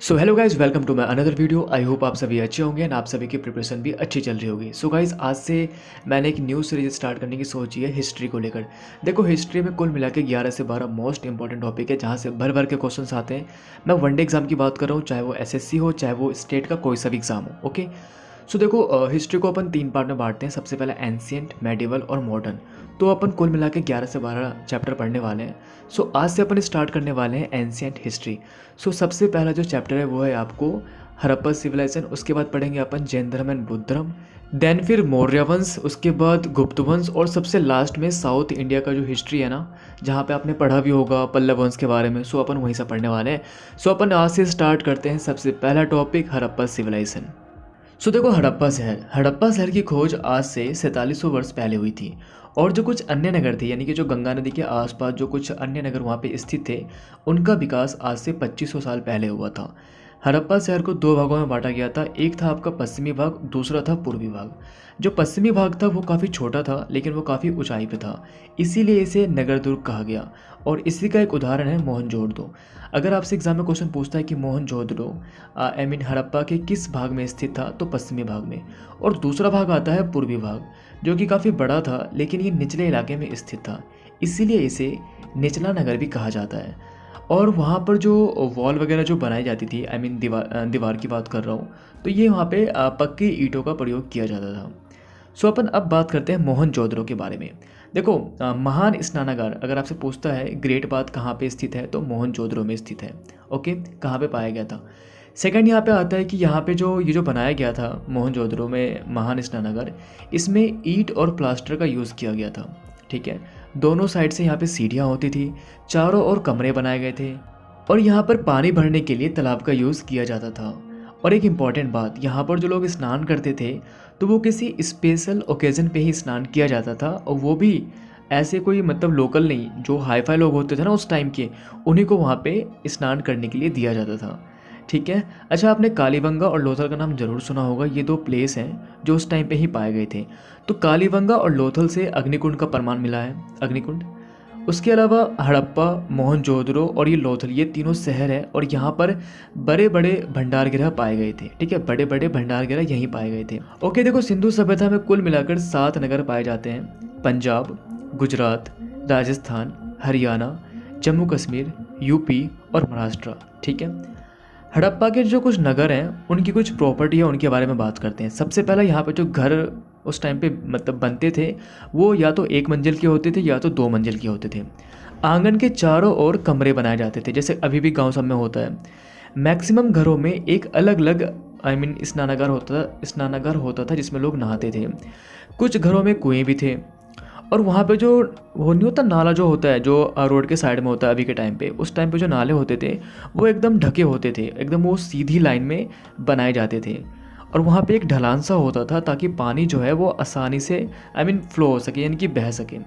So hello guys, welcome to my another video. I hope आप सभी अच्छे होंगे एंड आप सभी की प्रिपरेशन भी अच्छी चल रही होगी। सो गाइज, आज से मैंने एक न्यू सीरीज स्टार्ट करने की सोची है हिस्ट्री को लेकर। देखो, हिस्ट्री में कुल मिला के 11 से 12 मोस्ट इंपॉर्टेंट टॉपिक है जहाँ से भर भर के क्वेश्चन आते हैं। मैं वनडे एग्जाम की बात कर रहा हूँ, चाहे वो एसएससी हो चाहे वो स्टेट का कोई सा भी एग्जाम हो। ओके, सो देखो, हिस्ट्री को अपन 3 पार्ट में बांटते हैं। सबसे पहले एंशियंट, मेडिवल और मॉडर्न। तो अपन कुल मिला के 11 से 12 चैप्टर पढ़ने वाले हैं। सो आज से अपन स्टार्ट करने वाले हैं एंशियंट हिस्ट्री। सो सबसे पहला जो चैप्टर है वो है आपको हड़प्पा सिविलाइजेशन। उसके बाद पढ़ेंगे अपन जैन धर्म एंड बुद्ध धर्म, देन फिर मौर्य वंश, उसके बाद गुप्त वंश और सबसे लास्ट में साउथ इंडिया का जो हिस्ट्री है ना, जहाँ पे आपने पढ़ा भी होगा पल्लव वंश के बारे में। सो अपन वहीं से पढ़ने वाले हैं। सो अपन आज से स्टार्ट करते हैं। सबसे पहला टॉपिक हड़प्पा सिविलाइजेशन। सो देखो, हड़प्पा शहर की खोज आज से 4700 वर्ष पहले हुई थी। और जो कुछ अन्य नगर थे, यानी कि जो गंगा नदी के आसपास जो कुछ अन्य नगर वहाँ पे स्थित थे, उनका विकास आज से 2500 साल पहले हुआ था। हड़प्पा शहर को 2 भागों में बांटा गया था। एक था आपका पश्चिमी भाग, दूसरा था पूर्वी भाग। जो पश्चिमी भाग था वो काफ़ी छोटा था, लेकिन वो काफ़ी ऊंचाई पे था, इसीलिए इसे नगर दुर्ग कहा गया। और इसी का एक उदाहरण है मोहनजोदड़ो। अगर आपसे एग्जाम में क्वेश्चन पूछता है कि मोहनजोदड़ो हड़प्पा के किस भाग में स्थित था, तो पश्चिमी भाग में। और दूसरा भाग आता है पूर्वी भाग, जो कि काफ़ी बड़ा था, लेकिन ये निचले इलाके में स्थित था, इसीलिए इसे निचला नगर भी कहा जाता है। और वहाँ पर जो वॉल वगैरह जो बनाई जाती थी, दीवार की बात कर रहा हूँ, तो ये वहाँ पे पक्की ईंटों का प्रयोग किया जाता था। सो अपन अब बात करते हैं मोहनजोदड़ो के बारे में। देखो, महान स्नानागार अगर आपसे पूछता है ग्रेट बाथ कहाँ पे स्थित है, तो मोहनजोदड़ो में स्थित है। ओके, कहाँ पे पाया गया था। सेकंड यहाँ पे आता है कि यहाँ पे जो बनाया गया था मोहनजोदड़ो में महान स्नानागार, इसमें ईंट और प्लास्टर का यूज़ किया गया था। ठीक है, दोनों साइड से यहाँ पे सीढ़ियाँ होती थी, चारों ओर कमरे बनाए गए थे, और यहाँ पर पानी भरने के लिए तालाब का यूज़ किया जाता था। और एक इम्पॉर्टेंट बात, यहाँ पर जो लोग स्नान करते थे तो वो किसी स्पेशल ओकेज़न पे ही स्नान किया जाता था, और वो भी ऐसे कोई मतलब लोकल नहीं, जो हाई फाई लोग होते थे ना उस टाइम के, उन्हीं को वहाँ पे स्नान करने के लिए दिया जाता था। ठीक है। अच्छा, आपने कालीबंगा और लोथल का नाम जरूर सुना होगा। ये 2 प्लेस हैं जो उस टाइम पे ही पाए गए थे। तो कालीबंगा और लोथल से अग्निकुंड का प्रमाण मिला है, अग्निकुंड। उसके अलावा हड़प्पा, मोहनजोदड़ो और ये लोथल, ये तीनों शहर है, और यहाँ पर बड़े बड़े भंडारगृह पाए गए थे। ठीक है, बड़े बड़े भंडारगृह यहीं पाए गए थे। ओके, देखो, सिंधु सभ्यता में कुल मिलाकर 7 नगर पाए जाते हैं। पंजाब, गुजरात, राजस्थान, हरियाणा, जम्मू कश्मीर, यूपी और महाराष्ट्र। ठीक है। हड़प्पा के जो कुछ नगर हैं उनकी कुछ प्रॉपर्टी है, उनके बारे में बात करते हैं। सबसे पहला, यहाँ पे जो घर उस टाइम पे मतलब बनते थे, वो या तो 1 मंजिल के होते थे या तो 2 मंजिल के होते थे। आंगन के चारों ओर कमरे बनाए जाते थे, जैसे अभी भी गांव सब में होता है। मैक्सिमम घरों में एक अलग अलग स्नानागार होता था जिसमें लोग नहाते थे। कुछ घरों में कुएं भी थे। और वहाँ पे जो वो नहीं होता नाला, जो होता है जो रोड के साइड में होता है अभी के टाइम पे, उस टाइम पे जो नाले होते थे वो एकदम ढके होते थे, एकदम वो सीधी लाइन में बनाए जाते थे। और वहाँ पे एक ढलान सा होता था ताकि पानी जो है वो आसानी से फ्लो हो सके, यानी कि बह सके।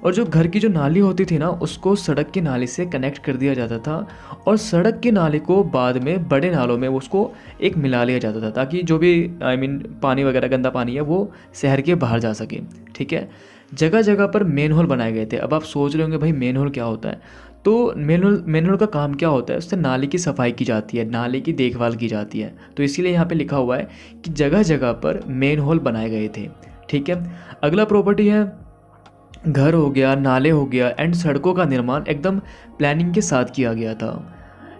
और जो घर की जो नाली होती थी ना, उसको सड़क की नाली से कनेक्ट कर दिया जाता था, और सड़क की नाली को बाद में बड़े नालों में उसको एक मिला लिया जाता था, ताकि जो भी पानी वगैरह गंदा पानी है वो शहर के बाहर जा सके। ठीक है। जगह जगह पर मेन होल बनाए गए थे। अब आप सोच रहे होंगे भाई मेन होल क्या होता है। तो मेन होल का काम क्या होता है, उससे नाली की सफाई की जाती है, नाली की देखभाल की जाती है। तो इसीलिए यहाँ पे लिखा हुआ है कि जगह जगह पर मेन होल बनाए गए थे। ठीक है। अगला प्रॉपर्टी है, घर हो गया, नाले हो गया एंड सड़कों का निर्माण एकदम प्लानिंग के साथ किया गया था।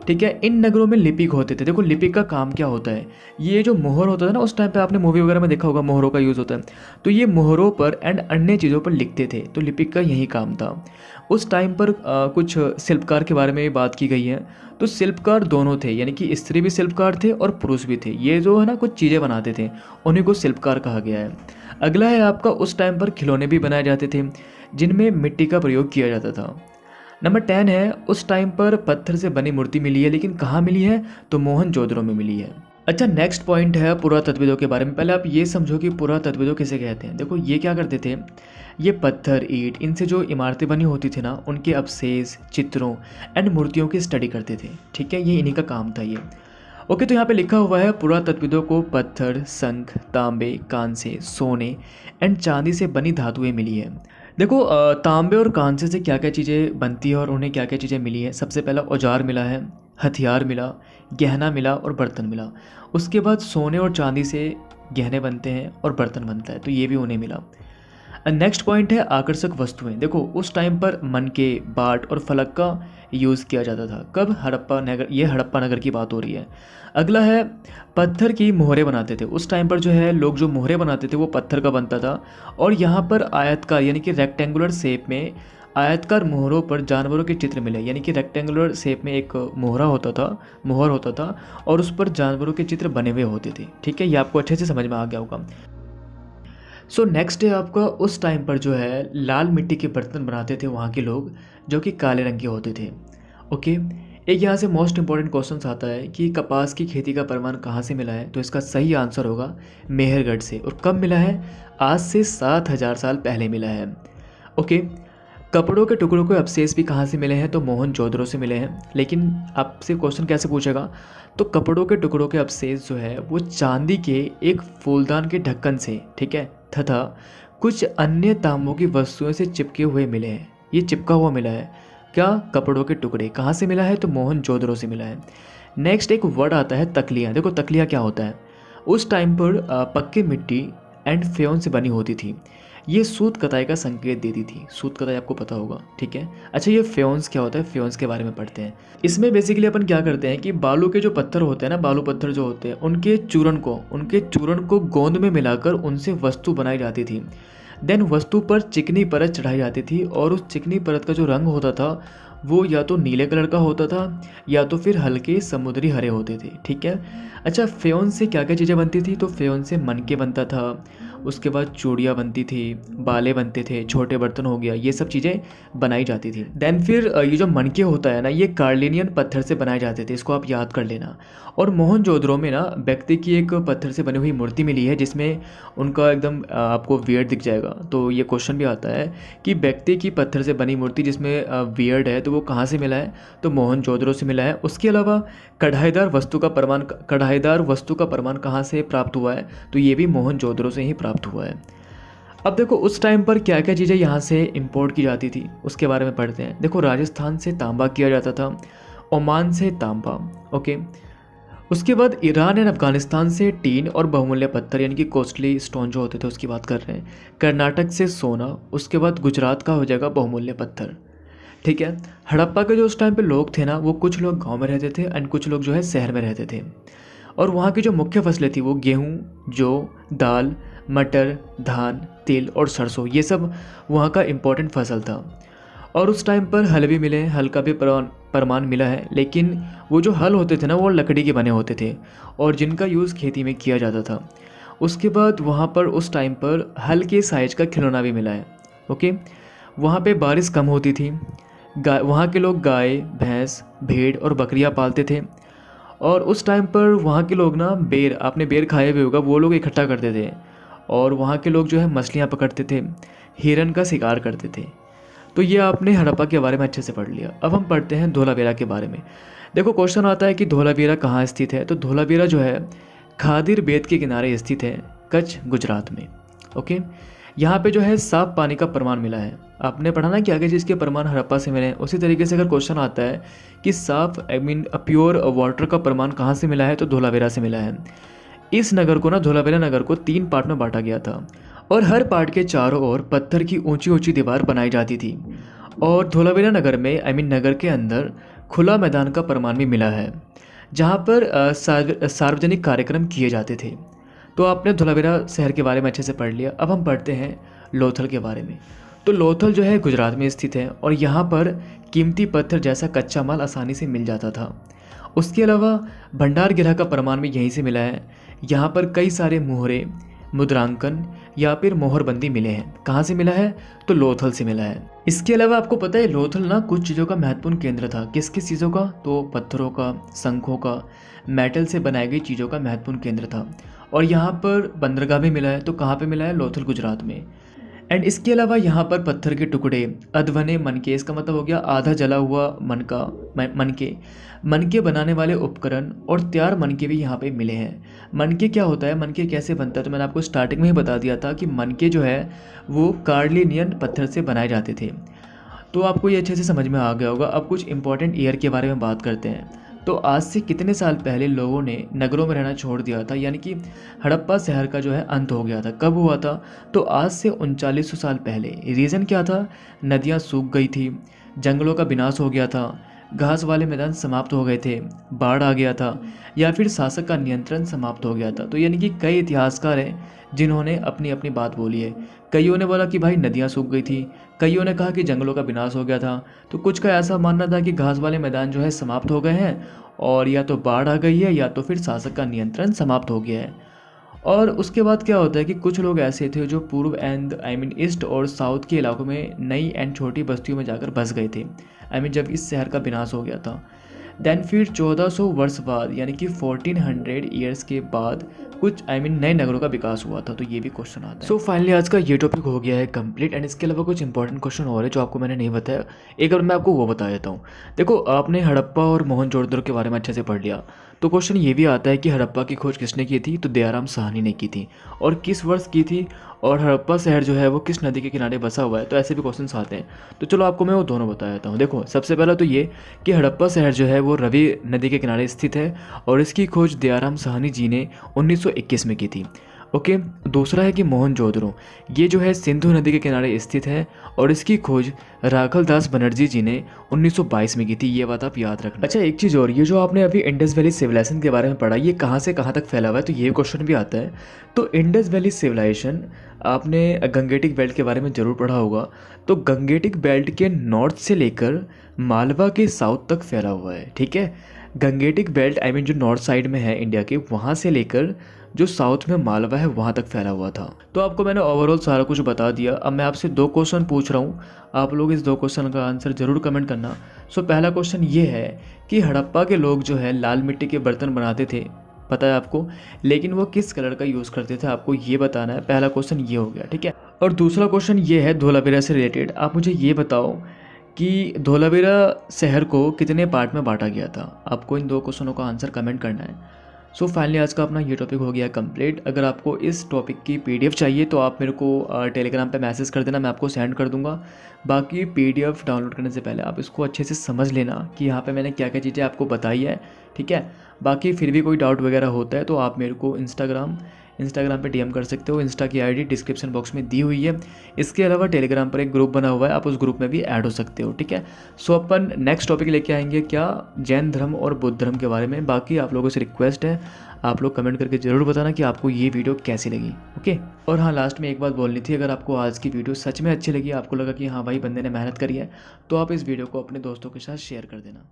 ठीक है। इन नगरों में लिपिक होते थे। देखो, लिपिक का काम क्या होता है, ये जो मोहर होता था ना, उस टाइम पे आपने मूवी वगैरह में देखा होगा मोहरों का यूज़ होता है। तो ये मोहरों पर एंड अन्य चीज़ों पर लिखते थे, तो लिपिक का यही काम था। उस टाइम पर कुछ शिल्पकार के बारे में भी बात की गई है। तो शिल्पकार दोनों थे, यानी कि स्त्री भी शिल्पकार थे और पुरुष भी थे। ये जो है ना कुछ चीज़ें बनाते थे, उन्हीं को शिल्पकार कहा गया है। अगला है आपका, उस टाइम पर खिलौने भी बनाए जाते थे जिनमें मिट्टी का प्रयोग किया जाता था। नंबर 10 है, उस टाइम पर पत्थर से बनी मूर्ति मिली है, लेकिन कहाँ मिली है, तो मोहनजोदड़ो में मिली है। अच्छा, नेक्स्ट पॉइंट है पुरातत्वविदों के बारे में। पहले आप ये समझो कि पुरातत्वविदों किसे कहते हैं। देखो, ये क्या करते थे, ये पत्थर, ईंट, इनसे जो इमारतें बनी होती थी ना, उनके अवशेष, चित्रों एंड मूर्तियों की स्टडी करते थे। ठीक है, ये इन्हीं का काम था ये। ओके, तो यहाँ पे लिखा हुआ है पुरातत्वविदों को पत्थर, शंख, तांबे, कांसे, सोने एंड चांदी से बनी धातुएं मिली है। देखो, तांबे और कांसे से क्या क्या चीज़ें बनती है और उन्हें क्या क्या चीज़ें मिली है। सबसे पहला औजार मिला है, हथियार मिला, गहना मिला और बर्तन मिला। उसके बाद सोने और चांदी से गहने बनते हैं और बर्तन बनता है, तो ये भी उन्हें मिला। नेक्स्ट पॉइंट है आकर्षक वस्तुएं। देखो उस टाइम पर मनके, बाट और फलक का यूज़ किया जाता था। कब? हड़प्पा नगर, ये हड़प्पा नगर की बात हो रही है। अगला है पत्थर की मोहरें बनाते थे। उस टाइम पर जो है लोग जो मोहरे बनाते थे वो पत्थर का बनता था, और यहाँ पर आयतकार यानी कि रेक्टेंगुलर शेप में आयतकार मोहरों पर जानवरों के चित्र मिले। यानी कि रेक्टेंगुलर शेप में एक मोहर होता था और उस पर जानवरों के चित्र बने हुए होते थे। ठीक है, ये आपको अच्छे से समझ में आ गया होगा। सो नेक्स्ट है आपका, उस टाइम पर जो है लाल मिट्टी के बर्तन बनाते थे वहाँ के लोग, जो कि काले रंग के होते थे। ओके, एक यहाँ से मोस्ट इंपॉर्टेंट क्वेश्चन आता है कि कपास की खेती का प्रमाण कहाँ से मिला है, तो इसका सही आंसर होगा मेहरगढ़ से। और कब मिला है? आज से 7000 साल पहले मिला है। ओके, कपड़ों के टुकड़ों के अवशेष भी कहाँ से मिले हैं, तो मोहनजोदड़ो से मिले हैं। लेकिन आपसे क्वेश्चन कैसे पूछेगा, तो कपड़ों के टुकड़ों के अवशेष जो है वो चांदी के एक फूलदान के ढक्कन से, ठीक है, तथा कुछ अन्य तांबों की वस्तुओं से चिपके हुए मिले हैं। ये चिपका हुआ मिला है। क्या? कपड़ों के टुकड़े कहाँ से मिला है, तो मोहनजोदड़ो से मिला है। नेक्स्ट एक वर्ड आता है तकलियाँ। देखो तकलियाँ क्या होता है, उस टाइम पर पक्के मिट्टी एंड फ्योन से बनी होती थी। ये सूत कताई का संकेत देती थी। सूत कताई आपको पता होगा, ठीक है। अच्छा, ये फ्योन्स क्या होता है, फ्योन्स के बारे में पढ़ते हैं। इसमें बेसिकली अपन क्या करते हैं कि बालू के जो पत्थर होते हैं ना, बालू पत्थर जो होते हैं, उनके चूर्ण को गोंद में मिलाकर उनसे वस्तु बनाई जाती थी। देन वस्तु पर चिकनी परत चढ़ाई जाती थी, और उस चिकनी परत का जो रंग होता था वो या तो नीले कलर का होता था या तो फिर हल्के समुद्री हरे होते थे। ठीक है। अच्छा, फ्योन से क्या क्या चीज़ें बनती थी, तो फ्योन से मनके बनता था, उसके बाद चूड़ियाँ बनती थी, बाले बनते थे, छोटे बर्तन हो गया, ये सब चीज़ें बनाई जाती थी। देन फिर ये जो मनके होता है ना, ये कार्लिनियन पत्थर से बनाए जाते थे, इसको आप याद कर लेना। और मोहनजोदड़ो में ना व्यक्ति की एक पत्थर से बनी हुई मूर्ति मिली है, जिसमें उनका एकदम आपको वियर्ड दिख जाएगा। तो ये क्वेश्चन भी आता है कि व्यक्ति की पत्थर से बनी मूर्ति जिसमें वियर्ड है, तो वो कहाँ से मिला है, तो मोहनजोदड़ो से मिला है। उसके अलावा कढ़ाईदार वस्तु का प्रमाण कहाँ से प्राप्त हुआ है, तो ये भी मोहनजोदड़ो से ही प्राप्त हुआ है। अब देखो उस टाइम पर क्या क्या चीज़ें यहाँ से इंपोर्ट की जाती थी, उसके बारे में पढ़ते हैं। देखो राजस्थान से तांबा किया जाता था, ओमान से तांबा, ओके। उसके बाद ईरान एंड अफगानिस्तान से टीन और बहुमूल्य पत्थर यानी कि कॉस्टली स्टोन जो होते थे उसकी बात कर रहे हैं। कर्नाटक से सोना, उसके बाद गुजरात का हो जाएगा बहुमूल्य पत्थर। ठीक है। हड़प्पा के जो उस टाइम पे लोग थे ना, वो कुछ लोग गांव में रहते थे एंड कुछ लोग जो है शहर में रहते थे। और वहाँ की जो मुख्य फसलें थी वो गेहूँ, जौ, दाल, मटर, धान, तिल और सरसों, ये सब वहाँ का इम्पोर्टेंट फसल था। और उस टाइम पर हल भी मिले, हल का भी प्रमाण मिला है, लेकिन वो जो हल होते थे ना वो लकड़ी के बने होते थे और जिनका यूज़ खेती में किया जाता था। उसके बाद वहाँ पर उस टाइम पर हल के साइज का खिलौना भी मिला है, ओके। वहाँ पे बारिश कम होती थी, वहाँ के लोग गाय, भैंस, भेड़ और बकरियाँ पालते थे। और उस टाइम पर वहाँ के लोग ना बेर, आपने बेर खाए हुए होगा, वो लोग इकट्ठा करते थे। और वहाँ के लोग जो है मछलियाँ पकड़ते थे, हिरन का शिकार करते थे। तो ये आपने हड़प्पा के बारे में अच्छे से पढ़ लिया। अब हम पढ़ते हैं धोलावीरा के बारे में। देखो क्वेश्चन आता है कि धोलावीरा कहाँ स्थित है, तो धोलावीरा जो है खादिर बेट के किनारे स्थित है, कच्छ, गुजरात में, ओके। यहाँ पे जो है साफ पानी का प्रमाण मिला है। आपने पढ़ा ना कि आगे चीज़ प्रमाण हड़प्पा से मिले हैं, उसी तरीके से अगर क्वेश्चन आता है कि साफ प्योर वाटर का प्रमाण कहाँ से मिला है, तो धोलावीरा से मिला है। इस नगर को ना, धोलावीरा नगर को 3 पार्ट में बांटा गया था और हर पार्ट के चारों ओर पत्थर की ऊंची ऊंची दीवार बनाई जाती थी। और धोलावीरा नगर में नगर के अंदर खुला मैदान का प्रमाण भी मिला है, जहाँ पर सार्वजनिक कार्यक्रम किए जाते थे। तो आपने धोलावीरा शहर के बारे में अच्छे से पढ़ लिया। अब हम पढ़ते हैं लोथल के बारे में। तो लोथल जो है गुजरात में स्थित है और यहाँ पर कीमती पत्थर जैसा कच्चा माल आसानी से मिल जाता था। उसके अलावा भंडारगृह का प्रमाण भी यहीं से मिला है। यहाँ पर कई सारे मोहरे, मुद्रांकन या फिर मोहरबंदी मिले हैं। कहाँ से मिला है, तो लोथल से मिला है। इसके अलावा आपको पता है लोथल ना कुछ चीज़ों का महत्वपूर्ण केंद्र था। किस किस चीज़ों का, तो पत्थरों का, शंखों का, मेटल से बनाई गई चीज़ों का महत्वपूर्ण केंद्र था। और यहाँ पर बंदरगाह भी मिला है। तो कहाँ पे मिला है, लोथल, गुजरात में। एंड इसके अलावा यहाँ पर पत्थर के टुकड़े, अधवने मनके, इसका मतलब हो गया आधा जला हुआ मनके बनाने वाले उपकरण और तैयार मनके भी यहाँ पे मिले हैं। मनके क्या होता है, मनके कैसे बनता है, तो मैंने आपको स्टार्टिंग में ही बता दिया था कि मनके जो है वो कार्लिनियन पत्थर से बनाए जाते थे। तो आपको ये अच्छे से समझ में आ गया होगा। अब कुछ इंपॉर्टेंट ईयर के बारे में बात करते हैं। तो आज से कितने साल पहले लोगों ने नगरों में रहना छोड़ दिया था, यानी कि हड़प्पा शहर का जो है अंत हो गया था। कब हुआ था? तो आज से 3900 साल पहले। रीज़न क्या था? नदियाँ सूख गई थी, जंगलों का विनाश हो गया था, घास वाले मैदान समाप्त हो गए थे, बाढ़ आ गया था, या फिर शासक का नियंत्रण समाप्त हो गया था। तो यानी कि कई इतिहासकार हैं जिन्होंने अपनी अपनी बात बोली है। कईयों ने बोला कि भाई नदियाँ सूख गई थी, कईयों ने कहा कि जंगलों का विनाश हो गया था, तो कुछ का ऐसा मानना था कि घास वाले मैदान जो है समाप्त हो गए हैं, और या तो बाढ़ आ गई है या तो फिर शासक का नियंत्रण समाप्त हो गया है। और उसके बाद क्या होता है कि कुछ लोग ऐसे थे जो पूर्व एंड ईस्ट और साउथ के इलाकों में नई एंड छोटी बस्तियों में जाकर बस गए थे। जब इस शहर का विनाश हो गया था। देन फिर 1400 वर्ष बाद, यानी कि 1400 ईयर्स के बाद कुछ नए नगरों का विकास हुआ था। तो ये भी क्वेश्चन आता है। सो फाइनली आज का ये टॉपिक हो गया है कंप्लीट। एंड इसके अलावा कुछ इंपॉर्टेंट क्वेश्चन और है जो आपको मैंने नहीं बताया, एक बार मैं आपको वो बता देता हूँ। देखो, आपने हड़प्पा और मोहनजोदड़ो के बारे में अच्छे से पढ़ लिया, तो क्वेश्चन ये भी आता है कि हड़प्पा की खोज किसने की थी? तो दयाराम साहनी ने की थी। और किस वर्ष की थी? और हड़प्पा शहर जो है वो किस नदी के किनारे बसा हुआ है? तो ऐसे भी क्वेश्चंस आते हैं। तो चलो आपको मैं वो दोनों बता देता हूँ। देखो, सबसे पहला तो ये कि हड़प्पा शहर जो है वो रवि नदी के किनारे स्थित है और इसकी खोज दयाराम साहनी जी ने 1921 में की थी। ओके। दूसरा है कि मोहनजोदड़ो, ये जो है सिंधु नदी के किनारे स्थित है और इसकी खोज राघव दास बनर्जी जी ने 1922 में की थी। ये बात आप याद रखना। अच्छा, एक चीज़ और, ये जो आपने अभी इंडस वैली सिविलाइजेशन के बारे में पढ़ा, ये कहाँ से कहाँ तक फैला हुआ है? तो ये क्वेश्चन भी आता है। तो इंडस वैली सिविलाइजेशन, आपने गंगेटिक बेल्ट के बारे में ज़रूर पढ़ा होगा। तो गंगेटिक बेल्ट के नॉर्थ से लेकर मालवा के साउथ तक फैला हुआ है। ठीक है, गंगेटिक बेल्ट जो नॉर्थ साइड में है इंडिया के, वहाँ से लेकर जो साउथ में मालवा है वहाँ तक फैला हुआ था। तो आपको मैंने ओवरऑल सारा कुछ बता दिया। अब मैं आपसे 2 क्वेश्चन पूछ रहा हूँ, आप लोग इस 2 क्वेश्चन का आंसर ज़रूर कमेंट करना। सो पहला क्वेश्चन ये है कि हड़प्पा के लोग जो है लाल मिट्टी के बर्तन बनाते थे, पता है आपको, लेकिन वो किस कलर का यूज़ करते थे? आपको ये बताना है। पहला क्वेश्चन ये हो गया, ठीक है। और दूसरा क्वेश्चन ये है धोलावीरा से रिलेटेड। आप मुझे ये बताओ कि धोलावीरा शहर को कितने पार्ट में बांटा गया था? आपको इन 2 क्वेश्चनों का आंसर कमेंट करना है। सो फाइनली आज का अपना ये टॉपिक हो गया कंप्लीट। अगर आपको इस टॉपिक की पीडीएफ चाहिए तो आप मेरे को टेलीग्राम पे मैसेज कर देना, मैं आपको सेंड कर दूंगा। बाकी पीडीएफ डाउनलोड करने से पहले आप इसको अच्छे से समझ लेना कि यहाँ पे मैंने क्या क्या चीज़ें आपको बताई है, ठीक है। बाकी फिर भी कोई डाउट वगैरह होता है तो आप मेरे को इंस्टाग्राम पे डीएम कर सकते हो। इंस्टा की आईडी डिस्क्रिप्शन बॉक्स में दी हुई है। इसके अलावा टेलीग्राम पर एक ग्रुप बना हुआ है, आप उस ग्रुप में भी ऐड हो सकते हो, ठीक है। सो अपन नेक्स्ट टॉपिक लेके आएंगे क्या, जैन धर्म और बुद्ध धर्म के बारे में। बाकी आप लोगों से रिक्वेस्ट है, आप लोग कमेंट करके ज़रूर बताना कि आपको ये वीडियो कैसी लगी, ओके। और हाँ, लास्ट में एक बात बोलनी थी, अगर आपको आज की वीडियो सच में अच्छी लगी, आपको लगा कि हाँ भाई बंदे ने मेहनत करी है, तो आप इस वीडियो को अपने दोस्तों के साथ शेयर कर देना।